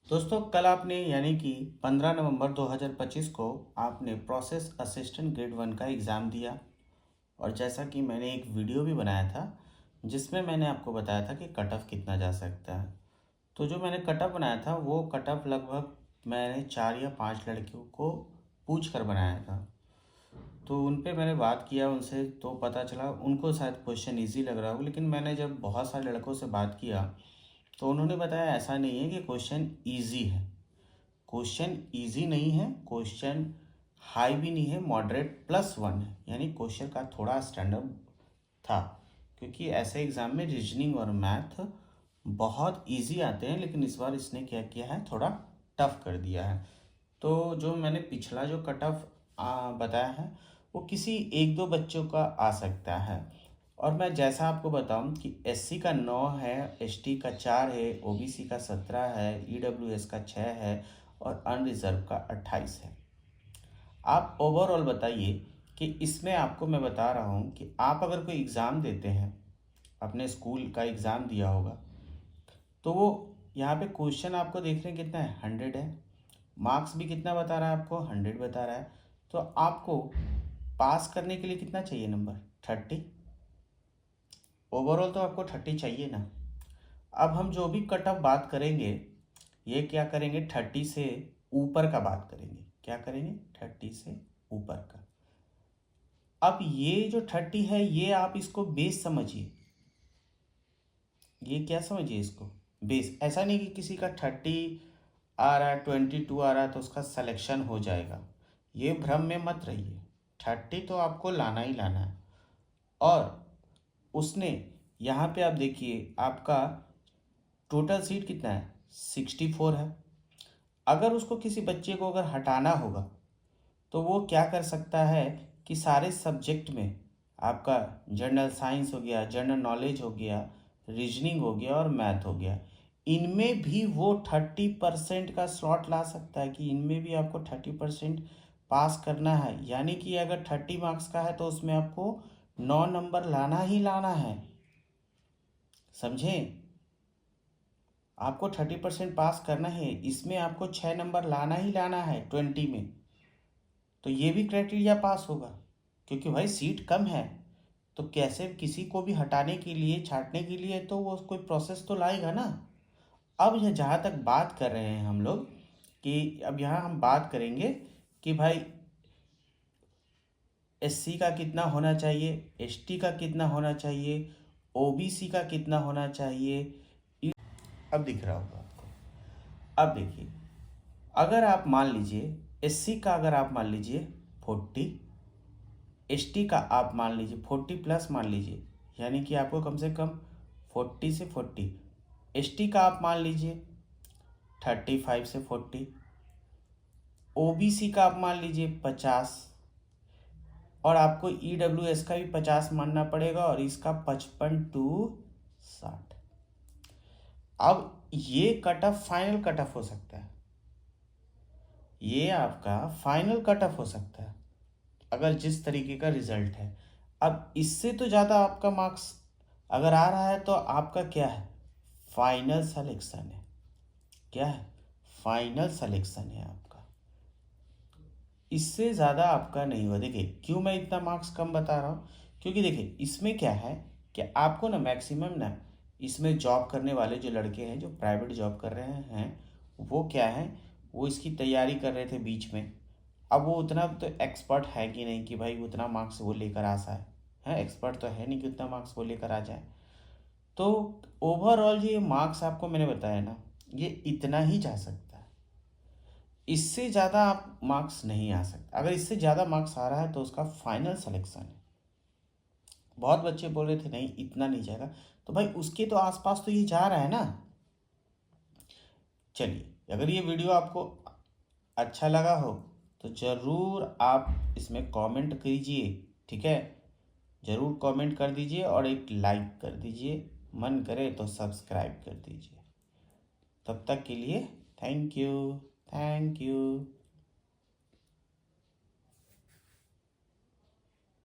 दोस्तों कल आपने यानी कि 15 नवंबर 2025 को आपने प्रोसेस असिस्टेंट ग्रेड 1 का एग्ज़ाम दिया। और जैसा कि मैंने एक वीडियो भी बनाया था जिसमें मैंने आपको बताया था कि कट ऑफ कितना जा सकता है। तो जो मैंने कट ऑफ बनाया था वो कट ऑफ लगभग मैंने 4 या 5 लड़कियों को पूछ कर बनाया था। तो उन पे मैंने बात किया उनसे, तो पता चला उनको शायद क्वेश्चन ईजी लग रहा हो, लेकिन मैंने जब बहुत सारे लड़कों से बात किया तो उन्होंने बताया ऐसा नहीं है कि क्वेश्चन ईजी है। क्वेश्चन इजी नहीं है, क्वेश्चन हाई भी नहीं है, मॉडरेट +1 है, यानी क्वेश्चन का थोड़ा स्टैंडर्ड था। क्योंकि ऐसे एग्ज़ाम में रीजनिंग और मैथ बहुत इजी आते हैं, लेकिन इस बार इसने क्या किया है, थोड़ा टफ कर दिया है। तो जो मैंने पिछला जो कट ऑफ बताया है वो किसी एक दो बच्चों का आ सकता है। और मैं जैसा आपको बताऊं कि एससी का 9 है, एसटी का 4 है, ओबीसी का 17 है, ईडब्ल्यूएस का 6 है और अनरिजर्व का 28 है। आप ओवरऑल बताइए कि इसमें आपको मैं बता रहा हूँ कि आप अगर कोई एग्ज़ाम देते हैं, अपने स्कूल का एग्ज़ाम दिया होगा, तो वो यहाँ पे क्वेश्चन आपको देख रहे हैं कितना है, 100 है। मार्क्स भी कितना बता रहा है आपको, 100 बता रहा है। तो आपको पास करने के लिए कितना चाहिए नंबर, 30। ओवरऑल तो आपको 30 चाहिए ना। अब हम जो भी कट ऑफ बात करेंगे ये क्या करेंगे, 30 से ऊपर का बात करेंगे। क्या करेंगे, 30 से ऊपर का। अब ये जो 30 है ये आप इसको बेस समझिए। ये क्या समझिए इसको, बेस। ऐसा नहीं कि किसी का 30 आ रहा है, 22 आ रहा है तो उसका सिलेक्शन हो जाएगा। ये भ्रम में मत रहिए, 30 तो आपको लाना ही लाना है। और उसने यहाँ पे आप देखिए आपका टोटल सीट कितना है, 64 है। अगर उसको किसी बच्चे को अगर हटाना होगा तो वो क्या कर सकता है कि सारे सब्जेक्ट में आपका जनरल साइंस हो गया, जनरल नॉलेज हो गया, रीजनिंग हो गया और मैथ हो गया, इनमें भी वो 30% का स्लॉट ला सकता है कि इनमें भी आपको 30% पास करना है। यानी कि अगर 30 मार्क्स का है तो उसमें आपको 9 नंबर लाना ही लाना है। समझें, आपको 30% पास करना है, इसमें आपको 6 नंबर लाना ही लाना है 20 में। तो ये भी क्राइटेरिया पास होगा, क्योंकि भाई सीट कम है तो कैसे किसी को भी हटाने के लिए, छांटने के लिए तो वो कोई प्रोसेस तो लाएगा ना। अब यह जहाँ तक बात कर रहे हैं हम लोग कि अब यहाँ हम बात करेंगे कि भाई एससी का कितना होना चाहिए, एसटी का कितना होना चाहिए, ओबीसी का कितना होना चाहिए। अब दिख रहा होगा आपको। अब देखिए, अगर आप मान लीजिए एससी का अगर आप मान लीजिए 40, एसटी का आप मान लीजिए 40 प्लस मान लीजिए, यानी कि आपको कम से कम 40 से 40। एसटी का आप मान लीजिए 35 से 40। ओबीसी का आप मान लीजिए 50। और आपको ईडब्ल्यूएस का भी 50 मानना पड़ेगा और इसका 55 टू 60। अब ये cut off final cut off हो सकता है, ये आपका फाइनल कट ऑफ हो सकता है अगर जिस तरीके का रिजल्ट है। अब इससे तो ज़्यादा आपका मार्क्स अगर आ रहा है तो आपका क्या है, फाइनल सिलेक्शन है। क्या है, फाइनल सिलेक्शन है आपका। इससे ज़्यादा आपका नहीं हुआ। देखिए क्यों मैं इतना मार्क्स कम बता रहा हूँ, क्योंकि देखिए इसमें क्या है कि आपको ना मैक्सिमम ना, इसमें जॉब करने वाले जो लड़के हैं जो प्राइवेट जॉब कर रहे हैं वो क्या है, वो इसकी तैयारी कर रहे थे बीच में। अब वो उतना तो एक्सपर्ट है कि नहीं कि भाई उतना मार्क्स वो लेकर आ जाए, है एक्सपर्ट तो है नहीं कि उतना मार्क्स वो लेकर आ जाए। तो ओवरऑल ये मार्क्स आपको मैंने बताया ना, ये इतना ही जा सकता है, इससे ज़्यादा आप मार्क्स नहीं आ सकता। अगर इससे ज़्यादा मार्क्स आ रहा है तो उसका फाइनल सिलेक्शन है। बहुत बच्चे बोल रहे थे नहीं इतना नहीं जाएगा, तो भाई उसके तो आसपास तो ये जा रहा है ना। चलिए, अगर ये वीडियो आपको अच्छा लगा हो तो ज़रूर आप इसमें कमेंट कीजिए, ठीक है। ज़रूर कमेंट कर दीजिए और एक लाइक कर दीजिए, मन करे तो सब्सक्राइब कर दीजिए। तब तक के लिए थैंक यू, थैंक यू।